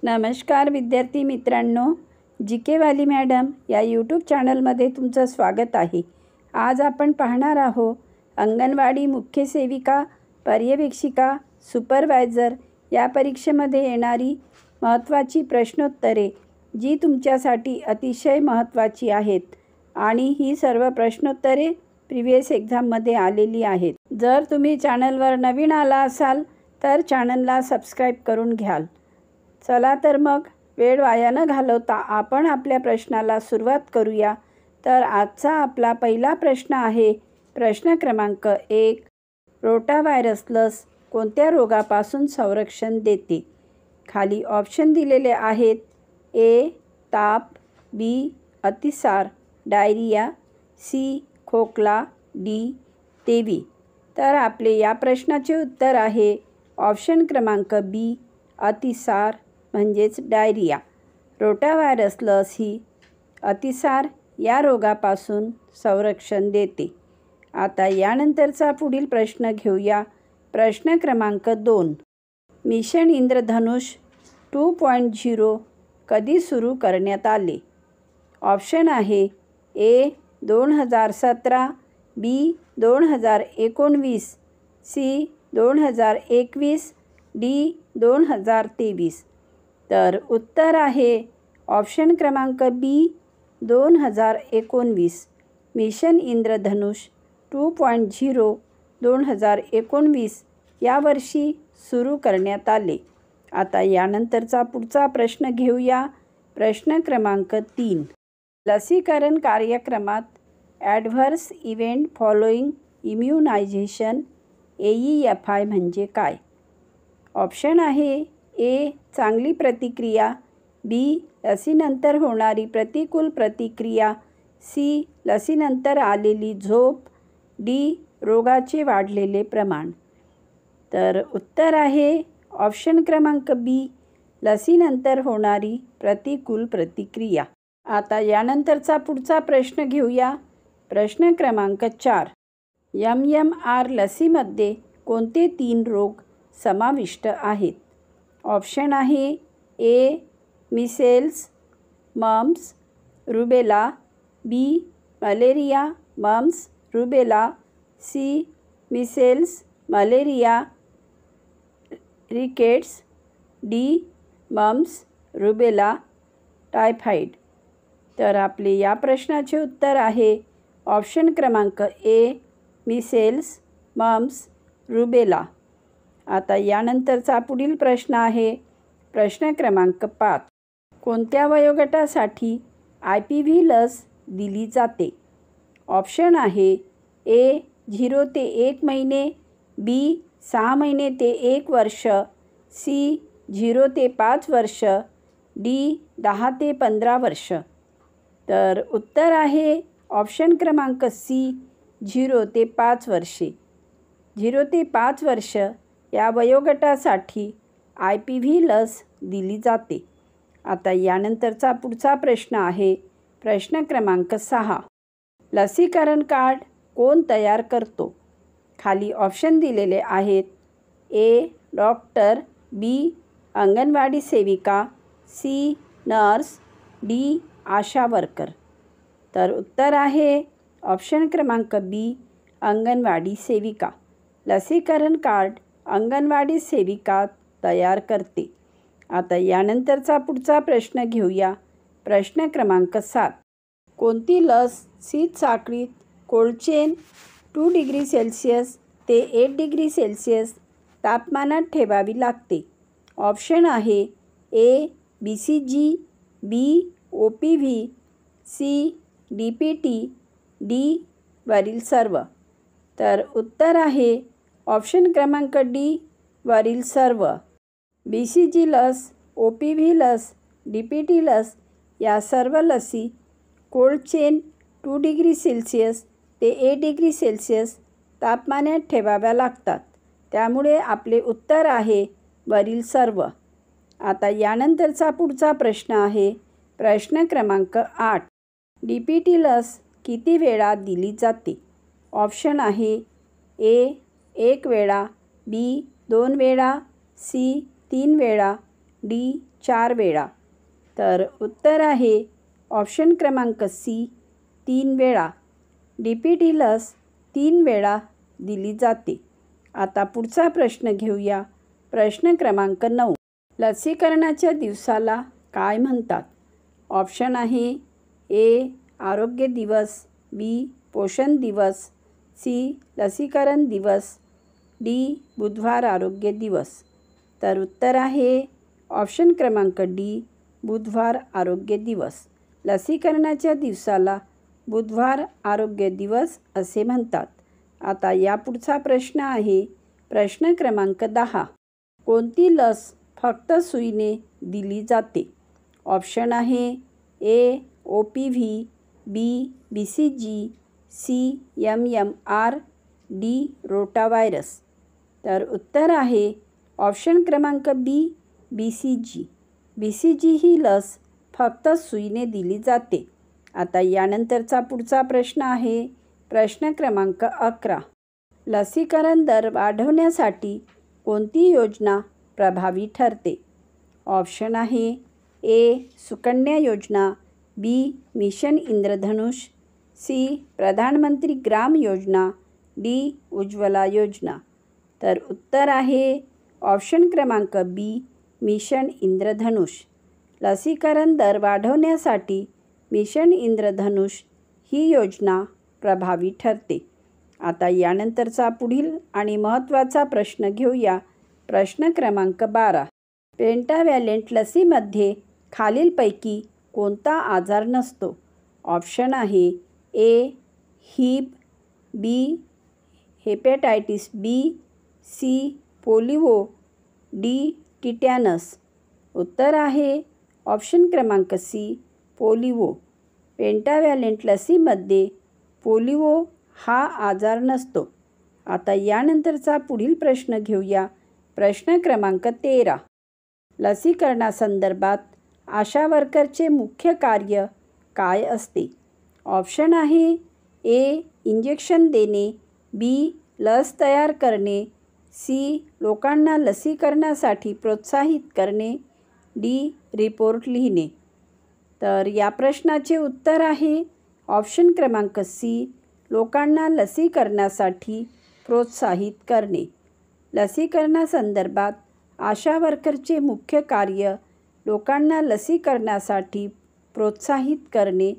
नमस्कार विद्यार्थी मित्रांनो, जी.के. वाली मॅडम या यूट्यूब चॅनलमध्ये तुमचं स्वागत आहे। आज आपण पाहणार आहोत अंगणवाडी मुख्य सेविका, पर्यवेक्षिका, सुपरवायझर या परीक्षेमध्ये येणारी महत्त्वाची प्रश्नोत्तरे, जी तुमच्यासाठी अतिशय महत्त्वाची आहेत आणि ही सर्व प्रश्नोत्तरे प्रिव्हियस एक्झाममध्ये आलेली आहेत। जर तुम्ही चॅनलवर नवीन आला असाल तर चॅनलला सबस्क्राईब करून घ्याल। चला तर मग वेळ वाया न घालवता आपण आपल्या प्रश्नाला सुरुवात करूया। तर आजचा आपला पहिला प्रश्न आहे प्रश्न क्रमांक 1, रोटाव्हायरस लस कोणत्या रोगापासून संरक्षण देते? खाली ऑप्शन दिलेले आहेत। ए. ताप, बी. अतिसार, डायरिया, सी. खोकला, डी. टीबी। तर आपले या प्रश्नाचे उत्तर आहे ऑप्शन क्रमांक बी, अतिसार म्हणजेच डायरिया। रोटाव्हायरस लस ही अतिसार या रोगापासून संरक्षण देते। आता यानंतरचा पुढील प्रश्न घेऊया। प्रश्न क्रमांक 2, मिशन इंद्रधनुष 2.0 कधी सुरू करण्यात आले? ऑप्शन आहे ए. 2017, बी. 2019, सी. 2021, डी. 2023। तर उत्तर आहे ऑप्शन क्रमांक बी, 2019। मिशन इंद्रधनुष 2.0 2019 या वर्षी सुरू करण्यात आले। आता यानंतरचा पुढचा प्रश्न घेऊया। प्रश्न क्रमांक 3, लसीकरण कार्यक्रमात adverse event following immunisation AEFI म्हणजे काय? ऑप्शन आहे ए. चांगली प्रतिक्रिया, बी. लसीनंतर होणारी प्रतिकूल प्रतिक्रिया, सी. लसीनंतर आलेली झोप, डी. रोगाचे वाढलेले प्रमाण। तर उत्तर आहे ऑप्शन क्रमांक बी, लसीनंतर होणारी प्रतिकूल प्रतिक्रिया। आता यानंतरचा पुढचा प्रश्न घेऊया। प्रश्न क्रमांक 4, MMR लसीमध्ये कोणते 3 रोग समाविष्ट आहेत? ऑप्शन आहे A. Measles, mumps, rubella, B. Malaria, mumps, rubella, C. Measles, malaria, rickets, D. Mumps, rubella, typhoid. तर आपले या प्रश्नाचे उत्तर आहे ऑप्शन क्रमांक ए. Measles, mumps, rubella. आता यानंतरचा पुढील प्रश्न आहे प्रश्न क्रमांक 5, कोणत्या वयोगटासाठी IPV लस दिली जाते? ऑप्शन आहे ए. 0 ते 1 महिने, बी. 6 महिने ते 1 वर्ष, सी. 0 ते 5 वर्ष, डी. 10 ते 15 वर्ष। तर उत्तर आहे ऑप्शन क्रमांक सी, 0 ते 5 वर्षे। 0 ते 5 वर्ष या वयोगटासाठी IPV लस दिली जाते। आता यानंतरचा पुढचा प्रश्न आहे प्रश्न क्रमांक 6, लसीकरण कार्ड कोण तयार करतो? खाली ऑप्शन दिलेले आहेत। ए. Doctor, B. अंगणवाडी सेविका, C. Nurse, D. ASHA worker. तर उत्तर आहे ऑप्शन क्रमांक बी, अंगणवाडी सेविका। लसीकरण कार्ड अंगणवाडी सेविका तयार करते। आता यानंतरचा पुढचा प्रश्न घेऊया। प्रश्न क्रमांक 7, कोणती लस शीत साखळीत कोल्ड चेन 2 डिग्री सेल्सिअस ते 8 डिग्री सेल्सिअस तापमानात ठेवावी लागते? ऑप्शन आहे A. BCG, B. OPV, C. DPT, D. वरील सर्व। तर उत्तर आहे ऑप्शन क्रमांक डी, वरील सर्व। BCG लस, OPV लस, DPT लस या सर्व लसी कोल्ड चेन 2 डिग्री सेल्सिअस ते 8 डिग्री सेल्सिअस तापमानात ठेवाव्या लागतात। त्यामुळे आपले उत्तर आहे वरील सर्व। आता यानंतरचा पुढचा प्रश्न आहे प्रश्न क्रमांक 8, DPT लस किती वेळा दिली जाते? ऑप्शन आहे ए. 1 वेळा, बी. 2 वेळा, सी. 3 वेळा, डी 4 वेळा? तर उत्तर आहे ऑप्शन क्रमांक सी 3 वेळा. DPT लस 3 वेळा दिली जाते. आता पुढचा प्रश्न घेऊया. प्रश्न क्रमांक 9. लसीकरणाच्या दिवसाला काय म्हणतात? ऑप्शन आहे ए आरोग्य दिवस, बी पोषण दिवस, सी लसीकरण दिवस, डी बुधवार आरोग्य दिवस. तर उत्तर आहे ऑप्शन क्रमांक डी बुधवार आरोग्य दिवस. लसीकरणाच्या दिवसाला बुधवार आरोग्य दिवस असे म्हणतात. आता यापुढचा प्रश्न आहे प्रश्न क्रमांक 10. कोणती लस फक्त सुईने दिली जाते? ऑप्शन आहे A OPV, B BCG, C MMR, D rotavirus. तर उत्तर आहे ऑप्शन क्रमांक बी BCG. BCG ही लस फक्त सुईने दिली जाते. आता यानंतरचा पुढचा प्रश्न आहे प्रश्न क्रमांक 11. लसीकरण दर वाढवण्यासाठी कोणती योजना प्रभावी ठरते? ऑप्शन आहे ए सुकन्या योजना, बी मिशन इंद्रधनुष, सी प्रधानमंत्री ग्राम योजना, डी उज्ज्वला योजना. तर उत्तर आहे ऑप्शन क्रमांक बी मिशन इंद्रधनुष. लसीकरण दर वाढवण्यासाठी मिशन इंद्रधनुष ही योजना प्रभावी ठरते. आता यानंतरचा पुढील आणि महत्त्वाचा प्रश्न घेऊया. प्रश्न क्रमांक 12. पेंटाव्हॅलेंट लसीमध्ये खालीलपैकी कोणता आजार नसतो? ऑप्शन आहे ए हिब, बी हेपेटायटिस बी, सी पोलिओ, डी टिटॅनस. उत्तर आहे ऑप्शन क्रमांक सी पोलिओ. पेंटाव्हॅलेंट लसीमध्ये पोलिओ हा आजार नसतो. आता यानंतरचा पुढील प्रश्न घेऊया. प्रश्न क्रमांक 13. लसीकरणासंदर्भात आशा वर्करचे मुख्य कार्य काय असते? ऑप्शन आहे ए इंजेक्शन देणे, बी लस तयार करणे, सी लोकांना लसीकरणासाठी प्रोत्साहित करणे, डी रिपोर्ट लिहिणे. तर या प्रश्नाचे उत्तर आहे ऑप्शन क्रमांक सी लोकांना लसीकरणासाठी प्रोत्साहित करणे. लसीकरणासंदर्भात आशा वर्करचे मुख्य कार्य लोकांना लसीकरणासाठी प्रोत्साहित करणे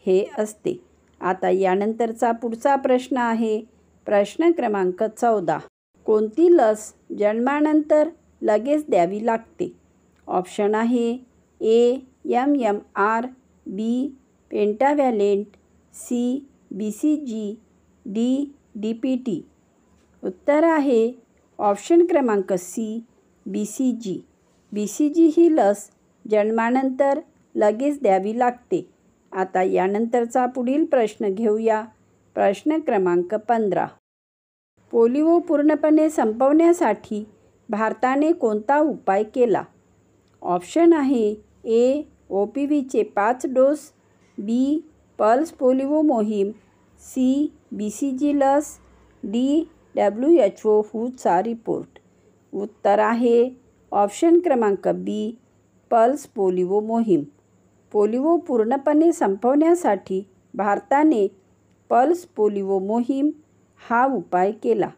हे असते. आता यानंतरचा पुढचा प्रश्न आहे प्रश्न क्रमांक 14. कोणती लस जन्मानंतर लगेच द्यावी लागते? ऑप्शन आहे A MMR, B पेंटाव्हॅलेंट, C BCG, D DPT. उत्तर आहे ऑप्शन क्रमांक सी BCG. BCG ही लस जन्मानंतर लगेच द्यावी लागते. आता यानंतरचा पुढील प्रश्न घेऊया. प्रश्न क्रमांक 15. पोलिओ पूर्णपणे संपवण्यासाठी भारताने कोणता उपाय केला? ऑप्शन आहे ए OPVचे 5 डोस, बी पल्स पोलिओ मोहीम, सी BCG लस, डी WHO चा रिपोर्ट. उत्तर आहे ऑप्शन क्रमांक बी पल्स पोलिओ मोहीम. पोलिओ पूर्णपणे संपवण्यासाठी भारताने पल्स पोलिओ मोहीम हा उपाय केला.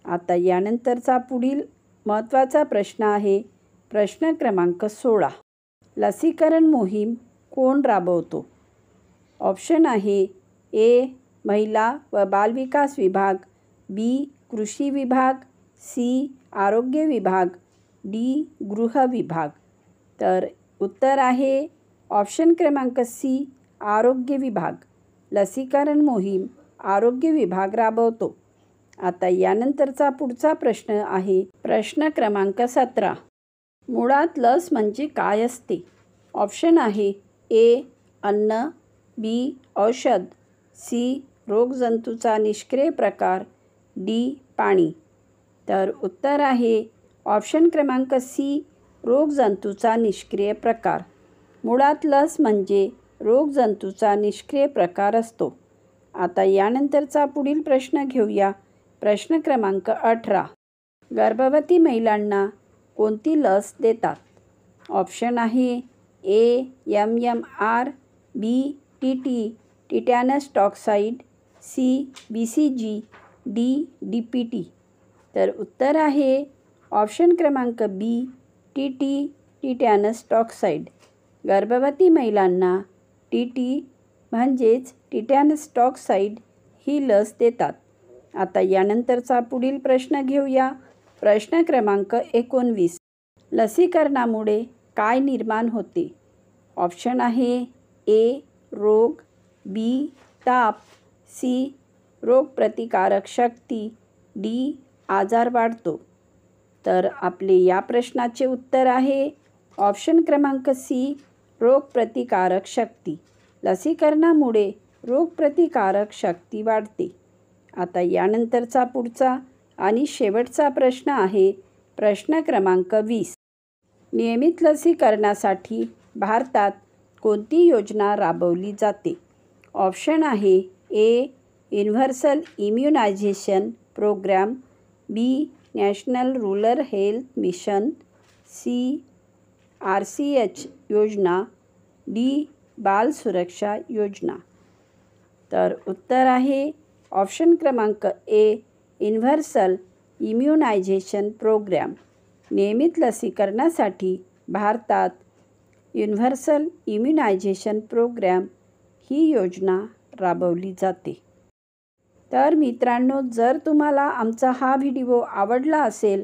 आता यानंतरचा पुढील महत्त्वाचा प्रश्न आहे प्रश्न क्रमांक 16. लसीकरण मोहीम कोण राबवतो? ऑप्शन आहे ए महिला व बालविकास विभाग, बी कृषी विभाग, सी आरोग्य विभाग, डी गृह विभाग. तर उत्तर आहे ऑप्शन क्रमांक सी आरोग्य विभाग. लसीकरण मोहीम आरोग्य विभाग राबवतो. आता यानंतरचा पुढचा प्रश्न आहे प्रश्न क्रमांक 17. मुळात लस म्हणजे काय असते? ऑप्शन आहे ए अन्न, बी औषध, सी रोगजंतूचा निष्क्रिय प्रकार, डी पाणी. तर उत्तर आहे ऑप्शन क्रमांक सी रोगजंतूचा निष्क्रिय प्रकार. मुळात लस म्हणजे रोगजंतूचा निष्क्रिय प्रकार असतो. आता यानंतरचा पुढील प्रश्न घेऊया. प्रश्न क्रमांक 18. गर्भवती महिलांना कोणती लस देतात? ऑप्शन आहे A MMR, B TT tetanus toxoid, C BCG, D DPT. तर उत्तर आहे ऑप्शन क्रमांक बी TT टिटॅनस टॉक्साइड. गर्भवती महिलांना TT म्हणजेच टिटॅनस टॉक्साइड ही लस देतात. आता यानंतरचा पुढील प्रश्न घेऊया. प्रश्न क्रमांक 19. लसीकरणामुळे काय निर्माण होते? ऑप्शन आहे ए रोग, बी ताप, सी रोगप्रतिकारक शक्ती, डी आजार वाढतो. तर आपले या प्रश्नाचे उत्तर आहे ऑप्शन क्रमांक सी रोगप्रतिकारक शक्ती. लसीकरणामुळे रोगप्रतिकारक शक्ती वाढते. आता यानंतरचा पुढचा आणि शेवटचा प्रश्न आहे प्रश्न क्रमांक 20. नियमित लसीकरणासाठी भारतात कोणती योजना राबवली जाते? ऑप्शन आहे A universal immunization programme, B national rural health mission, C RCH योजना, डी बाल सुरक्षा योजना. तर उत्तर आहे ऑप्शन क्रमांक ए युनिव्हर्सल इम्युनायझेशन प्रोग्राम. नियमित लसीकरणासाठी भारतात युनिव्हर्सल इम्युनायझेशन प्रोग्राम ही योजना राबवली जाते. तर मित्रांनो, जर तुम्हाला आमचा हा व्हिडिओ आवडला असेल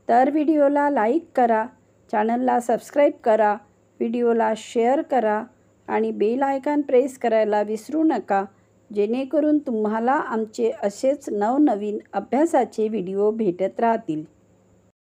तर व्हिडिओला लाईक करा, चॅनलला सबस्क्राईब करा, व्हिडिओला शेअर करा आणि बेल आयकॉन प्रेस करायला विसरू नका, जेणेकरून तुम्हाला आमचे असेच नवनवीन अभ्यासाचे व्हिडिओ भेटत राहतील.